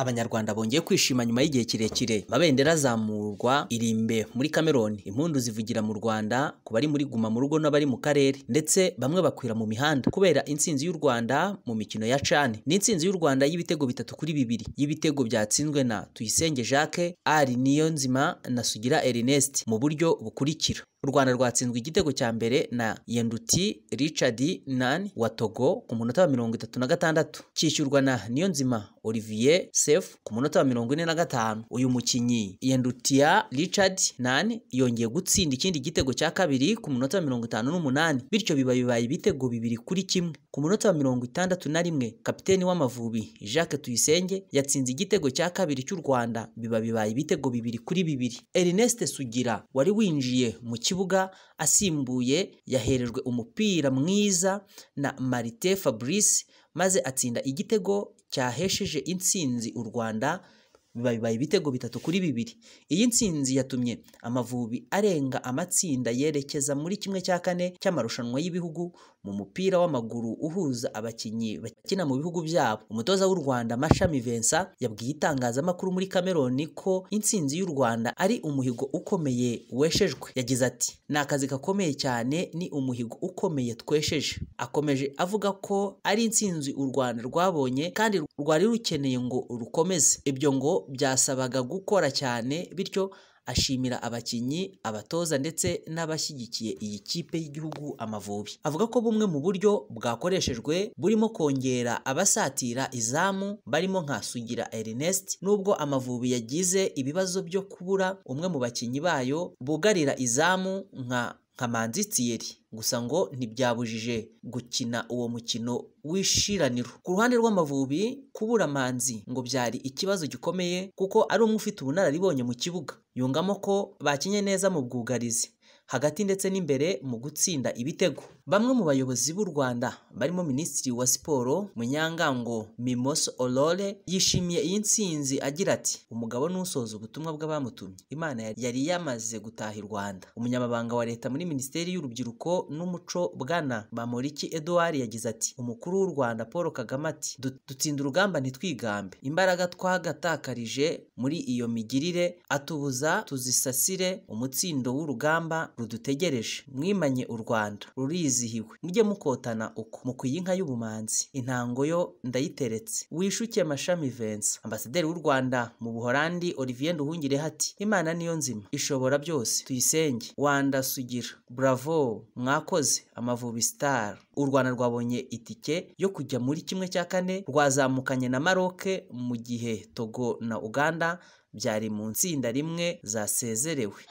Abanyarwanda bongeye kwishima nyuma y'igihe kirekire. Amabendera azamurwa irimbe muri Cameroon, impundu zivugira mu Rwanda ku bari muri Guma mu Rugo n'abari mu karere, ndetse bamwe bakwira mu mihanda kubera intsinzi y'u Rwanda mu mikino ya CHAN. Ni intsinzi y'u Rwanda y'ibitego 3-2, y'ibitego byatsinzwe na Tuyisenge Jacques, Ali Niyonzima na Sugira Ernest mu buryo bukurikira. U Rwanda rwatsinzwe igitego cya mbere na Yenduti Richard Nan wa Togo ku munota wa 36, cyishyurwa na Niyonzima Olivier Sef ku munota wa 45. Uyu mukinyi Yendutia Richard Nan yongeye gutsinda ikindi gitego cya kabiri ku munota wa 58, bityo bibaye ibitego 2-1. Ku munota wa 61, kapiteni w'Amavubi Jacques Tuyisenge yatsinze igitego cya kabiri cy'u Rwanda, bibaye ibitego 2-2. Ernest Sugira wari winjiye mu kibuga asimbuye yaherejwe umupira mwiza na Marite Fabrice maze atsinda igitego cyahesheje intsinzi u Rwanda, bibaye ibitego 3-2. Iyi ntsinzi yatumye Amavubi arenga amatsinda yerekeza muri kimwe cya kane cy'amarushanwa y'ibihugu mu mupira w'amaguru uhuza abakinyi bakina mu bihugu byabo. Umutoza w'u Rwanda Mashami Vincent yabwiye itangazamakuru muri Cameroon ko intsinzi y'u Rwanda ari umuhigo ukomeye weshejwe. Yagize ati, ni akazi gakomeye cyane, ni umuhigo ukomeye twesheje. Akomeje avuga ko ari intsinzi u Rwanda rwabonye kandi rwari rukeneye ngo rukomeze. Ibyo ngo byasabaga gukora cyane, bityo ashimira abakinyi, abatoza ndetse n'abashyigikiye iyi kipe y'igihugu Amavubi. Avuga ko bumwe mu buryo bwakoreshejwe burimo kongera abasatira izamu barimo nka Sugira Ernest, nubwo Amavubi yagize ibibazo byo kubura umwe mu bakinyi bayo bugarira izamu nka Manzi Thierry, gusa ngo ntibyabujije gukina uwo mukino w'ishiraniro. Ku ruhande rw'Amavubi, kubura Manzi ngo byari ikibazo gikomeye kuko ari umwe ufite ubunararibonye mu kibuga. Yungamo ko bakinye neza mu bwugarizi hagati ndetse n'imbere mu gutsinda ibitego. Bamwe mu bayobozi b'u Rwanda barimo Minisitiri wa Siporo Munyangango Mimos Olole yishimiye iyi ntsinzi agira ati, umugabo n'usoza ubutumwa bw'abamutumye, Imana yari yamaze gutaha i Rwanda. Umunyamabanga wa leta muri Minisiteri y'Urubyiruko n'Umuco Bwana Bamporiki Edouard yagize ati, umukuru w'u Rwanda Paul Kagame ati, dutsinda urugamba ntitwigambe, imbaraga twagatakarije muri iyo migirire atubuza tuzisasire umutsindo w'urugamba rudutegereje. Mwimanye u Rwanda rurizihiwe, mujye mukotana uko mukwiye inka y'ubumanzi, intango yo ndayiteretse. Wishuke Mashami Vincent. Ambasaderi w'u Rwanda mu Buholandi Olivier Nduhungirehe ati, Imana niyo nzima ishobora byose, tuyisenge. Wanda Sugira, bravo, mwakoze Amavubi Star. U Rwanda rwabonye itike yo kujya muri kimwe cya kane, rwazamukanye na Maroc mu gihe Togo na Uganda byari mu ntsinda rimwe zasezerewe.